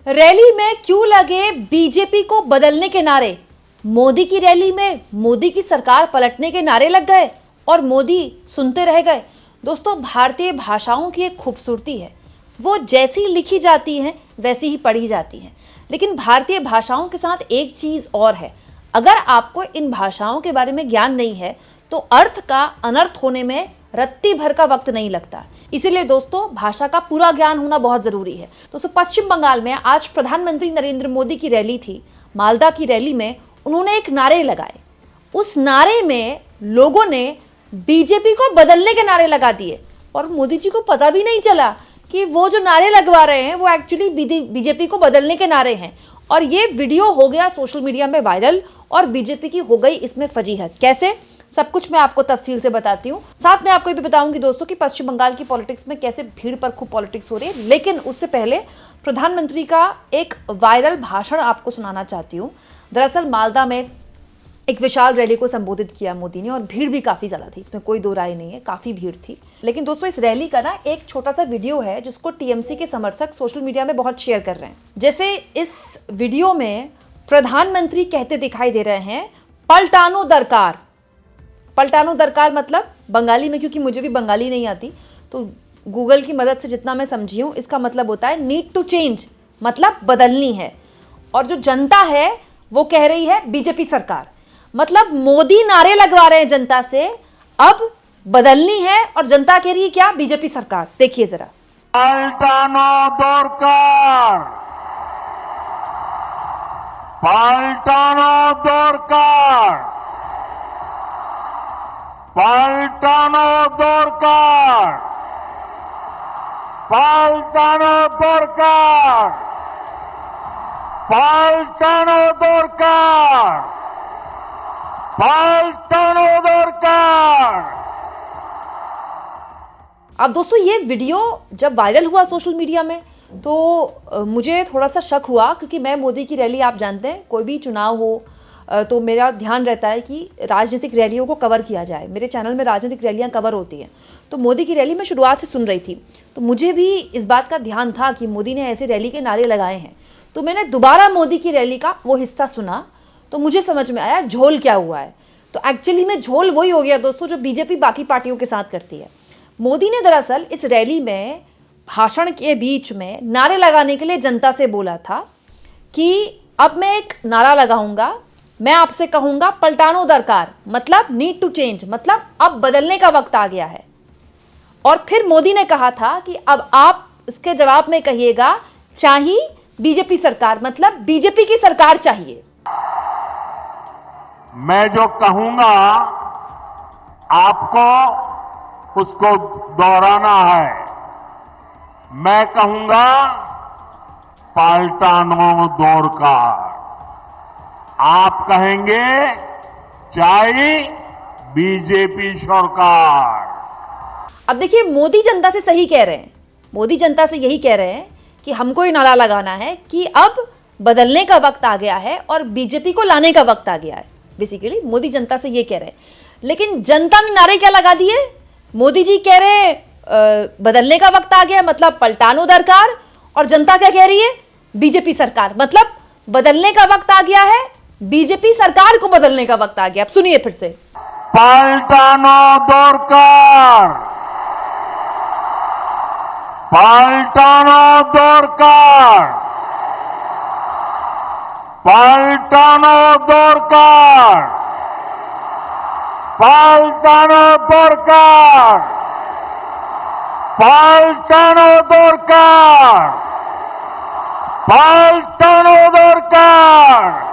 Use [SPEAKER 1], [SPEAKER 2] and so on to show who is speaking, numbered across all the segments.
[SPEAKER 1] Rally में क्यों लगे बीजेपी को बदलने के नारे? मोदी की रैली में मोदी की सरकार पलटने के नारे लग गए और मोदी सुनते रह गए। दोस्तों, भारतीय भाषाओं की एक खूबसूरती है, वो जैसी लिखी जाती हैं वैसी ही पढ़ी जाती हैं। लेकिन भारतीय भाषाओं के साथ एक चीज और है, अगर आपको इन भाषाओं के बारे में ज्ञान नहीं है तो अर्थ का अनर्थ होने में रत्ती भर का वक्त नहीं लगता। इसीलिए दोस्तों, भाषा का पूरा ज्ञान होना बहुत जरूरी है। दोस्तों, पश्चिम बंगाल में आज प्रधानमंत्री नरेंद्र मोदी की रैली थी। मालदा की रैली में उन्होंने एक नारे लगाए। उस नारे में लोगों ने बीजेपी को बदलने के नारे लगा दिए और मोदी जी को पता भी नहीं चला कि वो जो नारे लगवा रहे हैं वो एक्चुअली बीजेपी को बदलने के नारे हैं। और ये वीडियो हो गया सोशल मीडिया में वायरल और बीजेपी की हो गई इसमें फजीहत। कैसे, सब कुछ मैं आपको तफसील से बताती हूँ। साथ में आपको ये भी बताऊंगी दोस्तों कि पश्चिम बंगाल की पॉलिटिक्स में कैसे भीड़ पर खूब पॉलिटिक्स हो रही है। लेकिन उससे पहले प्रधानमंत्री का एक वायरल भाषण आपको सुनाना चाहती हूँ। दरअसल मालदा में एक विशाल रैली को संबोधित किया मोदी ने और भीड़ भी काफी ज्यादा थी, इसमें कोई दो राय नहीं है, काफी भीड़ थी। लेकिन दोस्तों, इस रैली का ना एक छोटा सा वीडियो है जिसको टीएमसी के समर्थक सोशल मीडिया में बहुत शेयर कर रहे हैं। जैसे इस वीडियो में प्रधानमंत्री कहते दिखाई दे रहे हैं, पलटानो दरकार। पलटानो दरकार मतलब बंगाली में, क्योंकि मुझे भी बंगाली नहीं आती तो गूगल की मदद से जितना मैं समझी हूँ, इसका मतलब होता है नीड टू चेंज, मतलब बदलनी है। और जो जनता है वो कह रही है बीजेपी सरकार, मतलब मोदी नारे लगवा रहे हैं जनता से अब बदलनी है और जनता कह रही है क्या, बीजेपी सरकार। देखिए जरा।
[SPEAKER 2] पलटानो दरकार, पलटानो दरकार, पलटानो दरकार, पलटानो दरकार, पलटानो दरकार, पलटानो दरकार।
[SPEAKER 1] अब दोस्तों, ये वीडियो जब वायरल हुआ सोशल मीडिया में तो मुझे थोड़ा सा शक हुआ, क्योंकि मैं मोदी की रैली, आप जानते हैं कोई भी चुनाव हो तो मेरा ध्यान रहता है कि राजनीतिक रैलियों को कवर किया जाए। मेरे चैनल में राजनीतिक रैलियां कवर होती हैं, तो मोदी की रैली में शुरुआत से सुन रही थी तो मुझे भी इस बात का ध्यान था कि मोदी ने ऐसे रैली के नारे लगाए हैं। तो मैंने दोबारा मोदी की रैली का वो हिस्सा सुना तो मुझे समझ में आया झोल क्या हुआ है। तो एक्चुअली में झोल वही हो गया दोस्तों जो बीजेपी बाकी पार्टियों के साथ करती है। मोदी ने दरअसल इस रैली में भाषण के बीच में नारे लगाने के लिए जनता से बोला था कि अब मैं एक नारा लगाऊंगा, मैं आपसे कहूंगा पलटानो दरकार, मतलब नीड टू चेंज, मतलब अब बदलने का वक्त आ गया है। और फिर मोदी ने कहा था कि अब आप इसके जवाब में कहिएगा चाहिए बीजेपी सरकार, मतलब बीजेपी की सरकार चाहिए।
[SPEAKER 2] मैं जो कहूंगा आपको उसको दोहराना है। मैं कहूंगा पलटानो दरकार, आप कहेंगे चाहिए बीजेपी सरकार।
[SPEAKER 1] अब देखिए, मोदी जनता से सही कह रहे हैं, मोदी जनता से यही कह रहे हैं कि हमको ये नारा लगाना है कि अब बदलने का वक्त आ गया है और बीजेपी को लाने का वक्त आ गया है। बेसिकली मोदी जनता से ये कह रहे हैं, लेकिन जनता ने नारे क्या लगा दिए? मोदी जी कह रहे हैं बदलने का वक्त आ गया, मतलब पलटानो दरकार, और जनता क्या कह रही है? बीजेपी सरकार, मतलब बदलने का वक्त आ गया है, बीजेपी सरकार को बदलने का वक्त आ गया। अब सुनिए फिर से।
[SPEAKER 2] पलटानो दरकार, पलटानो दरकार, पलटानो दरकार, पलटानो दरकार, पलटानो दरकार, पलटानो दरकार।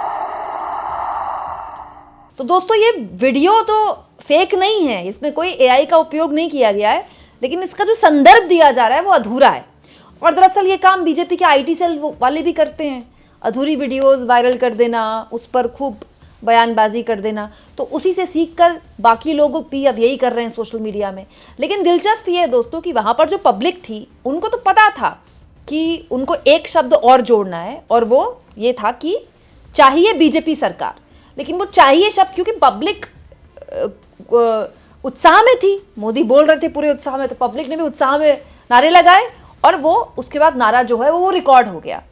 [SPEAKER 1] तो दोस्तों, ये वीडियो तो फेक नहीं है, इसमें कोई एआई का उपयोग नहीं किया गया है, लेकिन इसका जो संदर्भ दिया जा रहा है वो अधूरा है। और दरअसल ये काम बीजेपी के आईटी सेल वाले भी करते हैं, अधूरी वीडियोस वायरल कर देना, उस पर खूब बयानबाजी कर देना। तो उसी से सीखकर बाकी लोग भी अब यही कर रहे हैं सोशल मीडिया में। लेकिन दिलचस्प ये है दोस्तों कि वहाँ पर जो पब्लिक थी उनको तो पता था कि उनको एक शब्द और जोड़ना है, और वो ये था कि चाहिए बीजेपी सरकार। लेकिन वो चाहिए शब्द, क्योंकि पब्लिक उत्साह में थी, मोदी बोल रहे थे पूरे उत्साह में, तो पब्लिक ने भी उत्साह में नारे लगाए और वो उसके बाद नारा जो है वो रिकॉर्ड हो गया।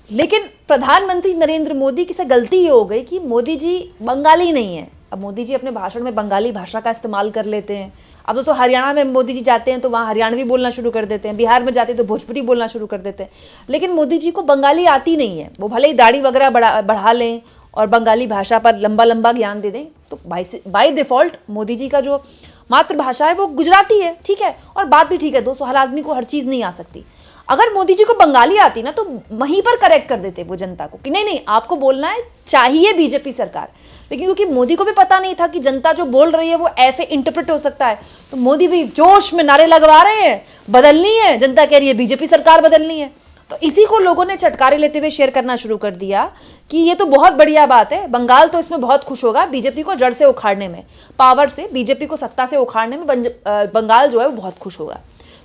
[SPEAKER 1] लेकिन प्रधानमंत्री नरेंद्र मोदी की से गलती ये हो गई कि मोदी जी बंगाली नहीं है। अब मोदी जी अपने भाषण में बंगाली भाषा का इस्तेमाल कर लेते हैं। अब दोस्तों हरियाणा में मोदी जी जाते हैं तो वहाँ हरियाणवी बोलना शुरू कर देते हैं, बिहार में जाते हैं तो भोजपुरी बोलना शुरू कर देते हैं। लेकिन मोदी जी को बंगाली आती नहीं है। वो भले ही दाढ़ी वगैरह बढ़ा लें और बंगाली भाषा पर लंबा लंबा ज्ञान दे दें, तो बाय डिफॉल्ट मोदी जी का जो मातृभाषा है वो गुजराती है, ठीक है। और बात भी ठीक है दोस्तों, हर आदमी को हर चीज़ नहीं आ सकती। अगर मोदी जी को बंगाली आती ना तो वहीं पर करेक्ट कर देते वो जनता को कि नहीं नहीं आपको बोलना है चाहिए बीजेपी सरकार। लेकिन क्योंकि मोदी को भी पता नहीं था कि जनता जो बोल रही है वो ऐसे इंटरप्रेट हो सकता है, तो मोदी भी जोश में नारे लगवा रहे हैं बदलनी है, जनता कह रही है बीजेपी सरकार बदलनी है। तो इसी को लोगों ने चटकारे लेते हुए शेयर करना शुरू कर दिया कि ये तो बहुत बढ़िया बात है, बंगाल तो इसमें बहुत खुश होगा, बीजेपी को जड़ से उखाड़ने में, पावर से बीजेपी को सत्ता से उखाड़ने में बंगाल जो है वो बहुत खुश होगा।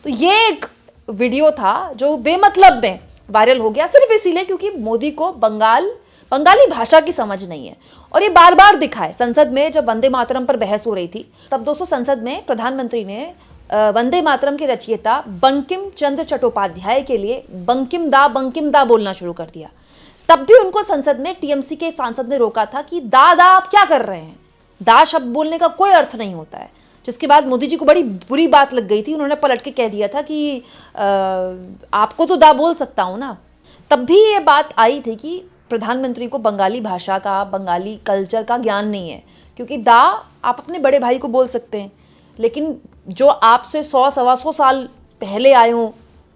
[SPEAKER 1] तो ये एक वीडियो था जो बेमतलब में वायरल हो गया सिर्फ इसीलिए क्योंकि मोदी को बंगाली भाषा की समझ नहीं है। और ये बार बार दिखा है। संसद में जब वंदे मातरम पर बहस हो रही थी तब दोस्तों संसद में प्रधानमंत्री ने वंदे मातरम के रचयिता बंकिम चंद्र चट्टोपाध्याय के लिए बंकिम दा बोलना शुरू कर दिया। तब भी उनको संसद में टीएमसी के सांसद ने रोका था कि दा आप क्या कर रहे हैं, दा शब्द बोलने का कोई अर्थ नहीं होता है। जिसके बाद मोदी जी को बड़ी बुरी बात लग गई थी, उन्होंने पलट के कह दिया था कि आपको तो दा बोल सकता हूं ना। तब भी ये बात आई थी कि प्रधानमंत्री को बंगाली भाषा का, बंगाली कल्चर का ज्ञान नहीं है, क्योंकि दा आप अपने बड़े भाई को बोल सकते हैं, लेकिन जो आपसे 100-125 साल पहले आए हों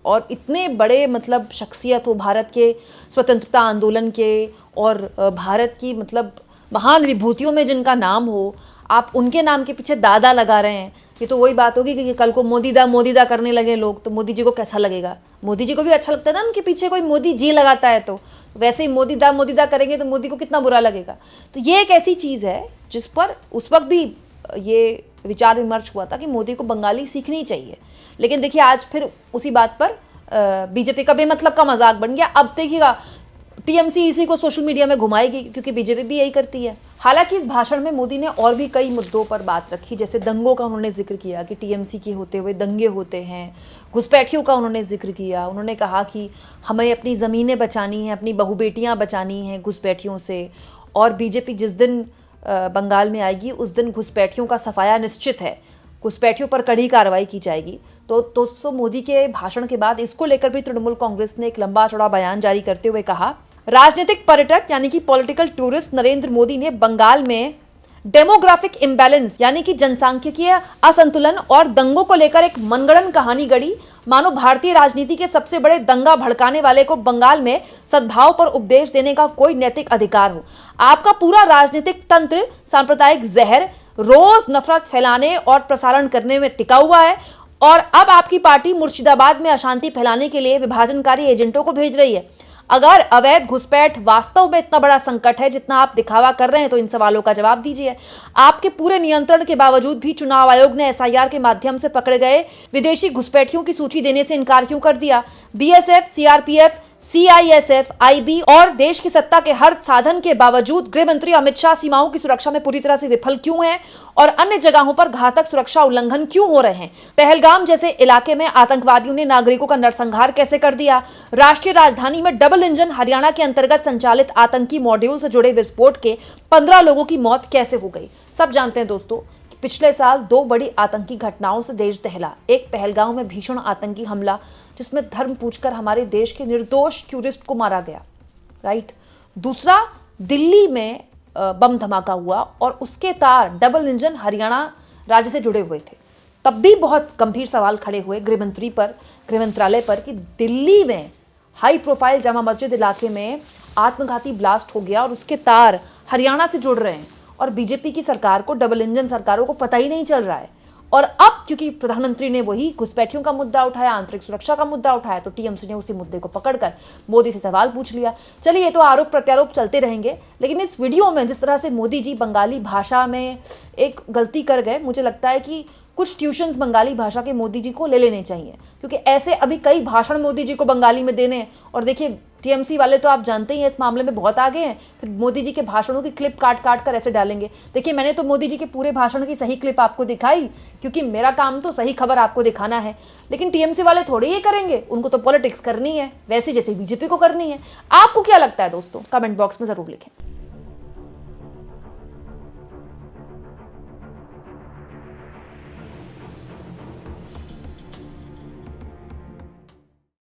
[SPEAKER 1] और इतने बड़े मतलब शख्सियत हो भारत के स्वतंत्रता आंदोलन के और भारत की मतलब महान विभूतियों में जिनका नाम हो, आप उनके नाम के पीछे दादा लगा रहे हैं। ये तो वही बात होगी कि कल को मोदी दा करने लगे लोग, तो मोदी जी को कैसा लगेगा। मोदी जी को भी अच्छा लगता है ना उनके पीछे कोई मोदी जी लगाता है, तो वैसे ही मोदी दा करेंगे तो मोदी को कितना बुरा लगेगा। तो ये एक ऐसी चीज़ है जिस पर उस वक्त भी ये विचार विमर्श हुआ था कि मोदी को बंगाली सीखनी चाहिए। लेकिन देखिए आज फिर उसी बात पर बीजेपी का बेमतलब का मजाक बन गया। अब देखिएगा टीएमसी इसी को सोशल मीडिया में घुमाएगी क्योंकि बीजेपी भी यही करती है। हालांकि इस भाषण में मोदी ने और भी कई मुद्दों पर बात रखी, जैसे दंगों का उन्होंने जिक्र किया कि टीएमसी के होते हुए दंगे होते हैं, घुसपैठियों का उन्होंने जिक्र किया। उन्होंने कहा कि हमें अपनी ज़मीनें बचानी हैं, अपनी बहू बेटियाँ बचानी हैं घुसपैठियों से, और बीजेपी जिस दिन बंगाल में आएगी उस दिन घुसपैठियों का सफाया निश्चित है, घुसपैठियों पर कड़ी कार्रवाई की जाएगी। तो दोस्तों मोदी के भाषण के बाद इसको लेकर भी तृणमूल कांग्रेस ने एक लंबा चौड़ा बयान जारी करते हुए कहा, राजनीतिक पर्यटक यानी कि पॉलिटिकल टूरिस्ट नरेंद्र मोदी ने बंगाल में डेमोग्राफिक इम्बैलेंस यानी कि जनसांख्यिकीय असंतुलन और दंगों को लेकर एक मनगढ़ंत कहानी गढ़ी, मानो भारतीय राजनीति के सबसे बड़े दंगा भड़काने वाले को बंगाल में सद्भाव पर उपदेश देने का कोई नैतिक अधिकार हो। आपका पूरा राजनीतिक तंत्र सांप्रदायिक जहर, रोज नफरत फैलाने और प्रसारण करने में टिका हुआ है, और अब आपकी पार्टी मुर्शिदाबाद में अशांति फैलाने के लिए विभाजनकारी एजेंटों को भेज रही है। अगर अवैध घुसपैठ वास्तव में इतना बड़ा संकट है जितना आप दिखावा कर रहे हैं तो इन सवालों का जवाब दीजिए। आपके पूरे नियंत्रण के बावजूद भी चुनाव आयोग ने एसआईआर के माध्यम से पकड़े गए विदेशी घुसपैठियों की सूची देने से इनकार क्यों कर दिया? बीएसएफ, सीआरपीएफ, सीआईएसएफ, आईबी और देश की सत्ता के हर साधन के बावजूद गृह मंत्री अमित शाह सीमाओं की सुरक्षा में पूरी तरह से विफल क्यों हैं और अन्य जगहों पर घातक सुरक्षा उल्लंघन क्यों हो रहे हैं? पहलगाम जैसे इलाके में आतंकवादियों ने नागरिकों का नरसंहार कैसे कर दिया? राष्ट्रीय राजधानी में डबल इंजन हरियाणा के अंतर्गत संचालित आतंकी मॉड्यूल से जुड़े विस्फोट के 15 लोगों की मौत कैसे हो गई? सब जानते हैं दोस्तों, पिछले साल 2 बड़ी आतंकी घटनाओं से देश दहला। एक पहलगाम में भीषण आतंकी हमला जिसमें धर्म पूछकर हमारे देश के निर्दोष टूरिस्ट को मारा गया, राइट। दूसरा दिल्ली में बम धमाका हुआ और उसके तार डबल इंजन हरियाणा राज्य से जुड़े हुए थे। तब भी बहुत गंभीर सवाल खड़े हुए गृह मंत्रालय पर कि दिल्ली में हाई प्रोफाइल जामा मस्जिद इलाके में आत्मघाती ब्लास्ट हो गया और उसके तार हरियाणा से जुड़ रहे हैं, और बीजेपी की सरकार को, डबल इंजन सरकारों को पता ही नहीं चल रहा है। और अब क्योंकि प्रधानमंत्री ने वही घुसपैठियों का मुद्दा उठाया, आंतरिक सुरक्षा का मुद्दा उठाया, तो टीएमसी ने उसी मुद्दे को पकड़कर मोदी से सवाल पूछ लिया। चलिए ये तो आरोप प्रत्यारोप चलते रहेंगे, लेकिन इस वीडियो में जिस तरह से मोदी जी बंगाली भाषा में एक गलती कर गए, मुझे लगता है कि कुछ ट्यूशन्स बंगाली भाषा के मोदी जी को ले लेने चाहिए, क्योंकि ऐसे अभी कई भाषण मोदी जी को बंगाली में देने, और देखिए टीएमसी वाले तो आप जानते ही हैं इस मामले में बहुत आगे हैं, फिर मोदी जी के भाषणों की क्लिप काट काट कर ऐसे डालेंगे। देखिए, मैंने तो मोदी जी के पूरे भाषण की सही क्लिप आपको दिखाई, क्योंकि मेरा काम तो सही खबर आपको दिखाना है, लेकिन टीएमसी वाले थोड़ी ये करेंगे, उनको तो पॉलिटिक्स करनी है वैसे जैसे बीजेपी को करनी है। आपको क्या लगता है दोस्तों, कमेंट बॉक्स में जरूर लिखें।